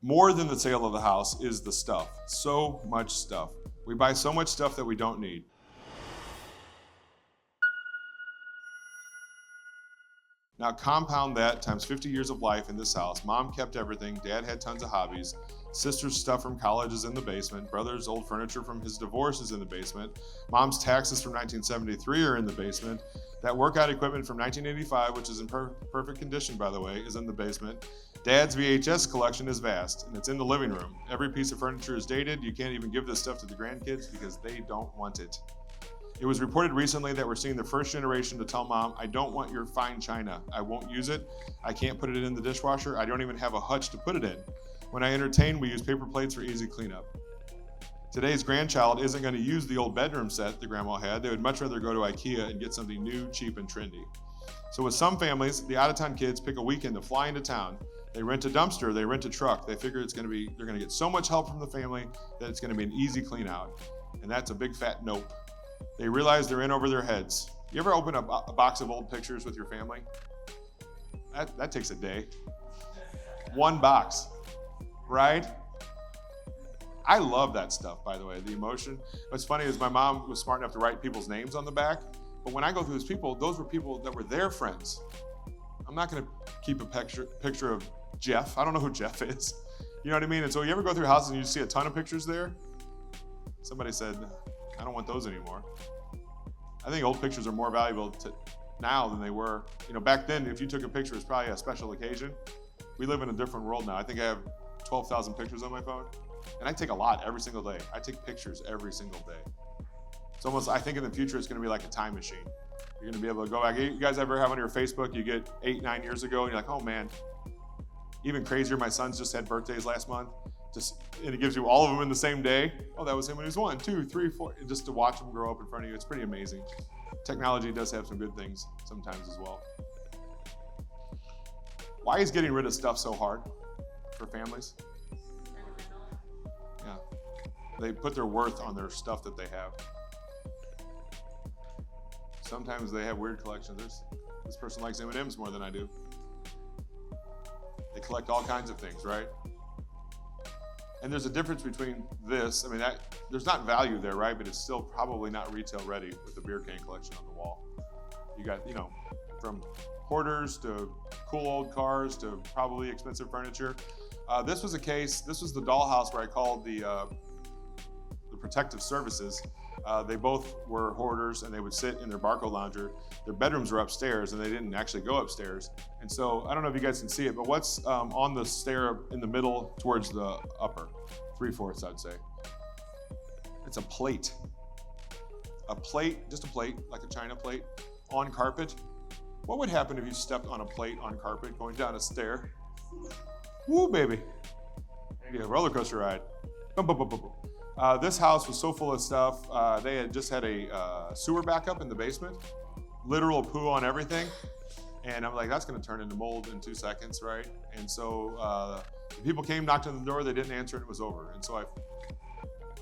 More than the sale of the house is the stuff. So much stuff. We buy so much stuff that we don't need. Now compound that times 50 years of life in this house. Mom kept everything. Dad had tons of hobbies. Sister's stuff from college is in the basement. Brother's old furniture from his divorce is in the basement. Mom's taxes from 1973 are in the basement. That workout equipment from 1985, which is in perfect condition, by the way, is in the basement. Dad's VHS collection is vast, and it's in the living room. Every piece of furniture is dated. You can't even give this stuff to the grandkids because they don't want it. It was reported recently that we're seeing the first generation to tell mom, I don't want your fine china. I won't use it. I can't put it in the dishwasher. I don't even have a hutch to put it in. When I entertain, we use paper plates for easy cleanup. Today's grandchild isn't going to use the old bedroom set the grandma had. They would much rather go to IKEA and get something new, cheap, and trendy. So with some families, the out-of-town kids pick a weekend to fly into town. They rent a dumpster, they rent a truck. They figure they're going to get so much help from the family that it's going to be an easy clean out. And that's a big fat nope. They realize they're in over their heads. You ever open a box of old pictures with your family? That takes a day. One box, right? I love that stuff, by the way, the emotion. What's funny is my mom was smart enough to write people's names on the back, but when I go through those people, those were people that were their friends. I'm not gonna keep a picture of Jeff. I don't know who Jeff is. You know what I mean? And so you ever go through houses and you see a ton of pictures there? Somebody said, I don't want those anymore. I think old pictures are more valuable now than they were. You know, back then, if you took a picture, it was probably a special occasion. We live in a different world now. I think I have 12,000 pictures on my phone, and I take a lot every single day. I take pictures every single day. It's almost, I think in the future, it's gonna be like a time machine. You're gonna be able to go back. You guys ever have on your Facebook, you get 8-9 years ago, and you're like, oh man. Even crazier, my sons just had birthdays last month. And it gives you all of them in the same day. Oh, that was him when he was 1, 2, 3, 4. And just to watch them grow up in front of you, it's pretty amazing. Technology does have some good things sometimes as well. Why is getting rid of stuff so hard for families? Yeah, they put their worth on their stuff that they have. Sometimes they have weird collections. This person likes M&Ms more than I do. They collect all kinds of things, right? And there's a difference between this, I mean, there's not value there, right? But it's still probably not retail ready with the beer can collection on the wall. You got, from hoarders to cool old cars to probably expensive furniture. This was the dollhouse where I called the protective services. They both were hoarders and they would sit in their Barco lounger. Their bedrooms were upstairs and they didn't actually go upstairs. And so I don't know if you guys can see it, but what's on the stair in the middle towards the upper, 3/4 I'd say. It's a plate. Just a plate, like a china plate on carpet. What would happen if you stepped on a plate on carpet going down a stair? Woo, baby. Maybe a roller coaster ride. Boom, boom, boom, boom, boom. This house was so full of stuff. They had just had a sewer backup in the basement, literal poo on everything. And I'm like, that's gonna turn into mold in 2 seconds, right? And so the people came, knocked on the door, they didn't answer, and it was over. And so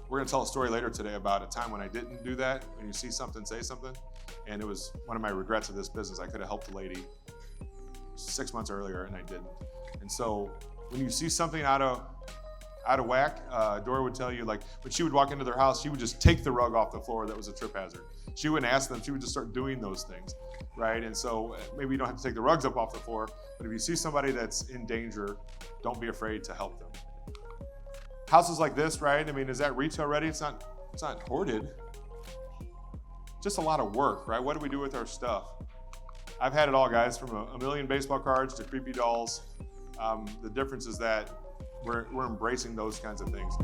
we're gonna tell a story later today about a time when I didn't do that. When you see something, say something. And it was one of my regrets of this business. I could have helped the lady 6 months earlier, and I didn't. And so when you see something out of whack, Dora would tell you, like, when she would walk into their house, she would just take the rug off the floor that was a trip hazard. She wouldn't ask them, she would just start doing those things, right? And so maybe you don't have to take the rugs up off the floor, but if you see somebody that's in danger, don't be afraid to help them. Houses like this, right? I mean, is that retail ready? It's not hoarded. Just a lot of work, right? What do we do with our stuff? I've had it all, guys, from a million baseball cards to creepy dolls. The difference is that we're embracing those kinds of things.